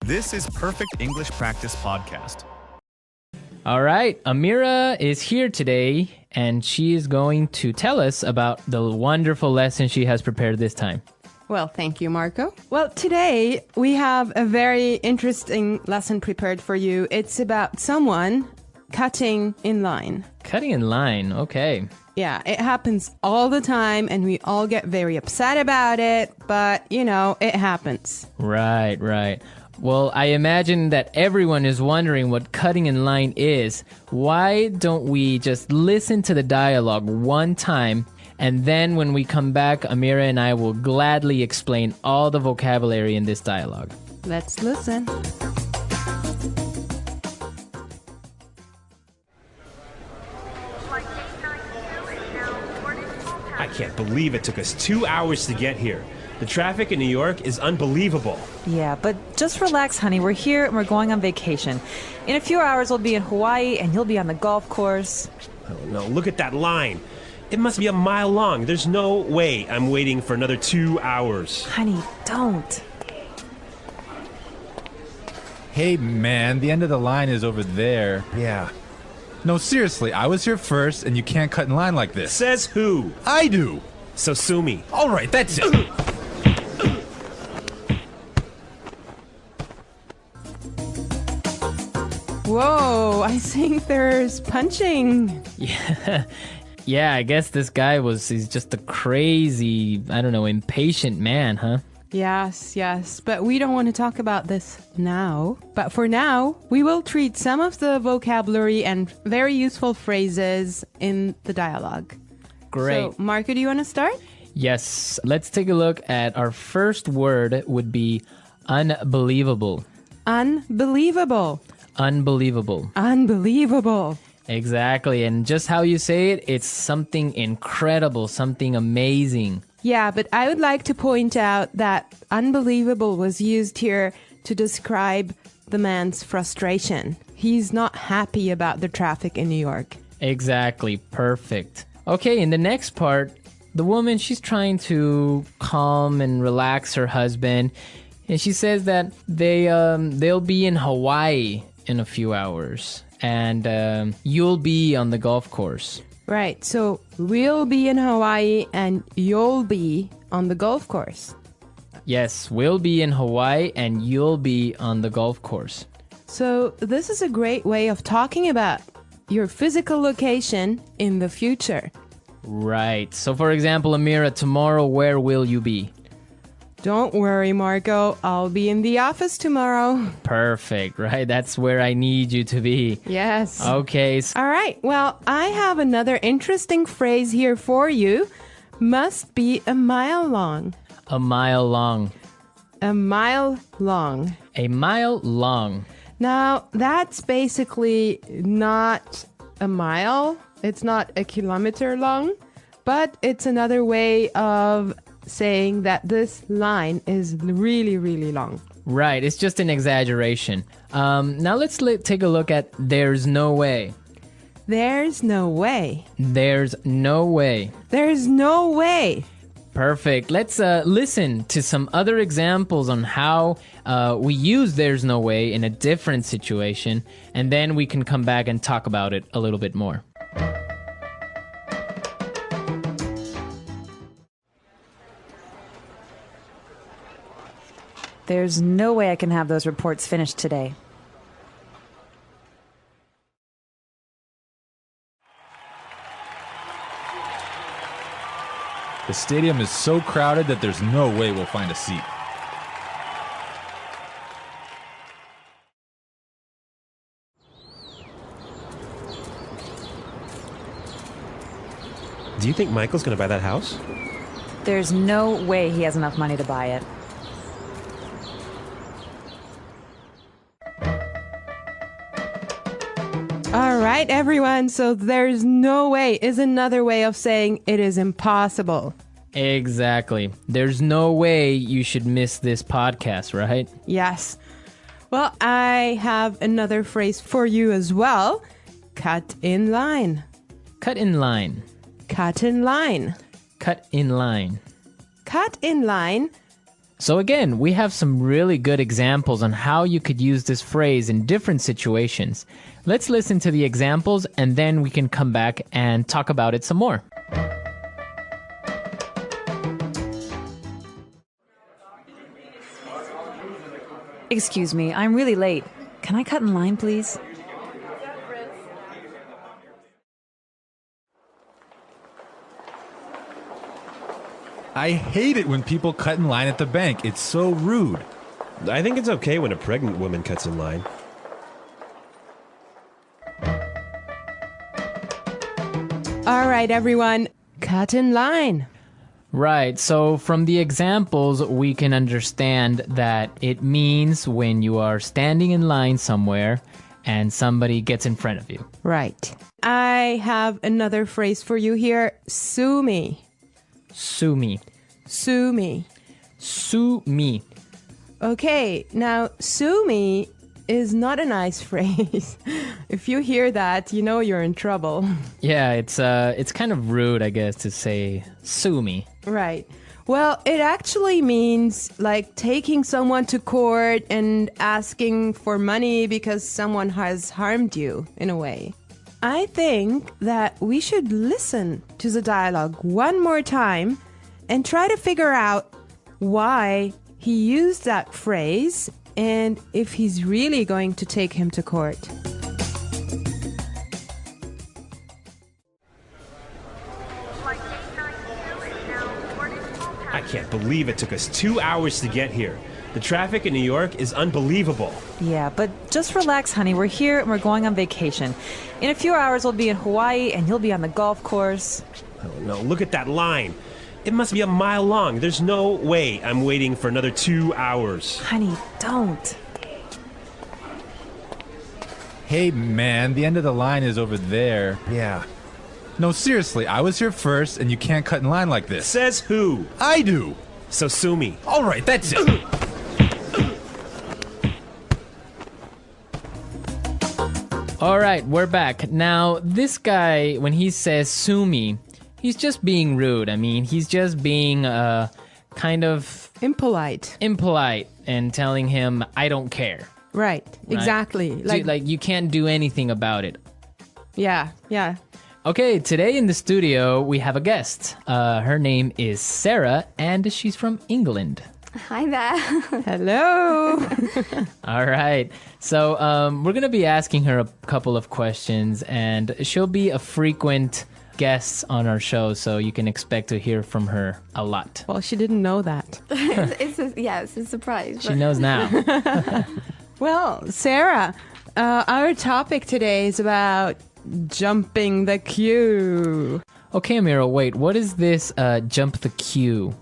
This is Perfect English Practice Podcast. All right, Amira is here today, and she is going to tell us about the wonderful lesson she has prepared this time. Well, thank you, Marco. Well, today we have a very interesting lesson prepared for you. It's about someone cutting in line. Cutting in line, okay. Yeah, it happens all the time, and we all get very upset about it, but, it happens. Right. Well, I imagine that everyone is wondering what cutting in line is. Why don't we just listen to the dialogue one time, and then when we come back, Amira and I will gladly explain all the vocabulary in this dialogue. Let's listen. I can't believe it took us 2 hours to get here. The traffic in New York is unbelievable. Yeah, but just relax, honey. We're here and we're going on vacation. In a few hours, we'll be in Hawaii and you'll be on the golf course. Oh no, look at that line. It must be a mile long. There's no way I'm waiting for another 2 hours. Honey, don't. Hey, man, the end of the line is over there. Yeah. No, seriously, I was here first, and you can't cut in line like this. Says who? I do. So sue me. All right, that's it. Whoa, I think there's punching. Yeah, I guess this guy he's just a crazy, impatient man, huh? Yes, but we don't want to talk about this now. But for now, we will treat some of the vocabulary and very useful phrases in the dialogue. Great. So, Marco, do you want to start? Yes, let's take a look at our first word would be unbelievable. Unbelievable. Unbelievable. Unbelievable. Exactly, and just how you say it, it's something incredible, something amazing. Yeah, but I would like to point out that unbelievable was used here to describe the man's frustration. He's not happy about the traffic in New York. Exactly, perfect. Okay, in the next part, the woman, she's trying to calm and relax her husband, and she says that they'll be in Hawaii in a few hours, and you'll be on the golf course. Right, so we'll be in Hawaii and you'll be on the golf course. Yes, we'll be in Hawaii and you'll be on the golf course. So this is a great way of talking about your physical location in the future. Right. So for example, Amira, tomorrow where will you be? Don't worry, Marco. I'll be in the office tomorrow. Perfect, right? That's where I need you to be. Yes. Okay. All right. Well, I have another interesting phrase here for you. Must be a mile long. A mile long. A mile long. A mile long. Now, that's basically not a mile. It's not a kilometer long, but it's another way of saying that this line is really, really long. Right, it's just an exaggeration. Now let's take a look at there's no way. There's no way. There's no way. There's no way. Perfect. Let's listen to some other examples on how we use there's no way in a different situation, and then we can come back and talk about it a little bit more. There's no way I can have those reports finished today. The stadium is so crowded that there's no way we'll find a seat. Do you think Michael's gonna buy that house? There's no way he has enough money to buy it. All right, everyone. So there's no way is another way of saying it is impossible. Exactly. There's no way you should miss this podcast, right? Yes. Well, I have another phrase for you as well. Cut in line. Cut in line. Cut in line. Cut in line. Cut in line So again, we have some really good examples on how you could use this phrase in different situations. Let's listen to the examples and then we can come back and talk about it some more. Excuse me, I'm really late. Can I cut in line, please? I hate it when people cut in line at the bank. It's so rude. I think it's okay when a pregnant woman cuts in line. All right, everyone, cut in line. Right, so from the examples, we can understand that it means when you are standing in line somewhere and somebody gets in front of you. Right. I have another phrase for you here. Sue me. Sue me. Sue me. Sue me. Okay, now sue me is not a nice phrase. If you hear that, you know you're in trouble. Yeah, it's kind of rude, I guess, to say sue me. Right. Well, it actually means like taking someone to court and asking for money because someone has harmed you in a way. I think that we should listen to the dialogue one more time and try to figure out why he used that phrase and if he's really going to take him to court. I can't believe it took us 2 hours to get here. The traffic in New York is unbelievable. Yeah, but just relax, honey. We're here and we're going on vacation. In a few hours, we'll be in Hawaii and you'll be on the golf course. Oh no, look at that line. It must be a mile long. There's no way I'm waiting for another 2 hours. Honey, don't. Hey, man, the end of the line is over there. Yeah. No, seriously, I was here first, and you can't cut in line like this. Says who? I do. So sue me. All right, that's it. All right, we're back. Now, this guy, when he says sue me, he's just being rude. I mean, he's just being kind of Impolite. impolite and telling him, I don't care. Right. Exactly. Like you can't do anything about it. Yeah. Okay, today in the studio, we have a guest. Her name is Sarah, and she's from England. Hi there. Hello. All right. So we're going to be asking her a couple of questions, and she'll be a frequent guest on our show, so you can expect to hear from her a lot. Well, she didn't know that. it's a surprise. She knows now. Well, Sarah, our topic today is about jumping the queue. Okay, Amira, wait. What is this jump the queue?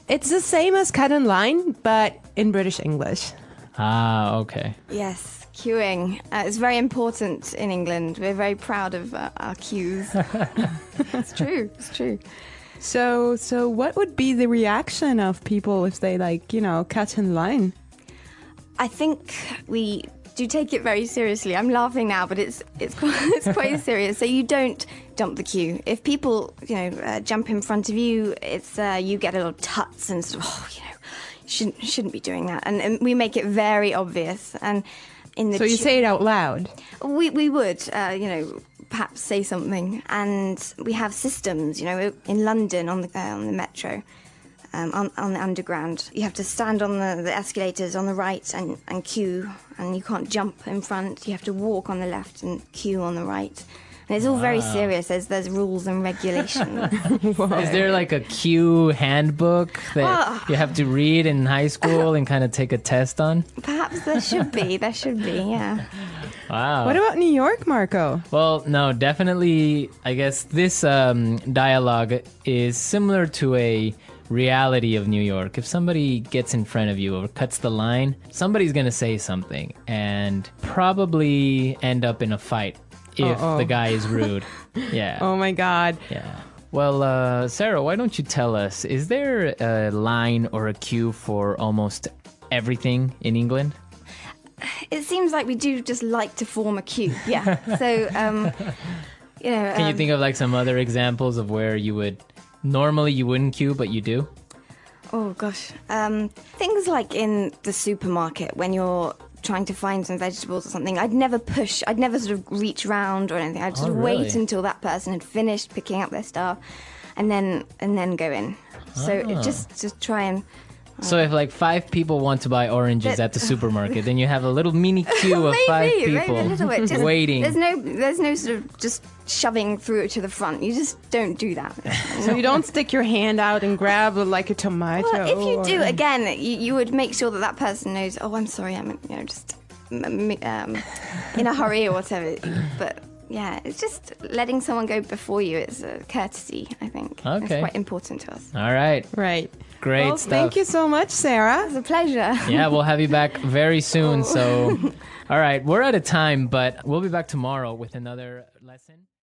It's the same as cut in line, but in British English. Ah, okay. Yes, queuing. It's very important in England. We're very proud of our queues. It's true. It's true. So what would be the reaction of people if they cut in line? I think we do take it very seriously. I'm laughing now, but it's quite serious. So you don't jump the queue. If people jump in front of you, it's you get a little tuts and sort of, shouldn't be doing that. And we make it very obvious. And in the So you say it out loud. We would perhaps say something. And we have systems. In London on the metro. On the underground, you have to stand on the escalators on the right and queue, and you can't jump in front. You have to walk on the left and queue on the right. And it's all very serious. There's rules and regulations. Is there like a queue handbook that you have to read in high school and kind of take a test on? Perhaps there should be. Yeah. Wow. What about New York, Marco? Well, no, definitely, I guess this dialogue is similar to a reality of New York. If somebody gets in front of you or cuts the line, somebody's going to say something and probably end up in a fight if the guy is rude. Yeah. Oh my God. Yeah. Well, Sarah, why don't you tell us, is there a line or a queue for almost everything in England? It seems like we do just like to form a queue. Yeah. So, Can you think of like some other examples of where you would normally you wouldn't queue, but you do? Oh gosh. Things like in the supermarket when you're trying to find some vegetables or something, I'd never sort of reach round or anything. I'd sort of really? wait until that person had finished picking up their stuff and then go in. So it just try and So if like 5 people want to buy oranges at the supermarket, then you have a little mini queue of 5 people maybe a little bit. Just, waiting. There's no sort of just shoving through it to the front. You just don't do that. So you don't stick your hand out and grab like a tomato. Well, if you do, or- again, you would make sure that person knows. Oh, I'm sorry, I'm just in a hurry or whatever. But yeah, it's just letting someone go before you. It's a courtesy, I think. Okay. It's quite important to us. All right. Right. Great Well, stuff. thank you so much, Sarah. It's a pleasure. Yeah, we'll have you back very soon. So, all right, we're out of time, but we'll be back tomorrow with another lesson.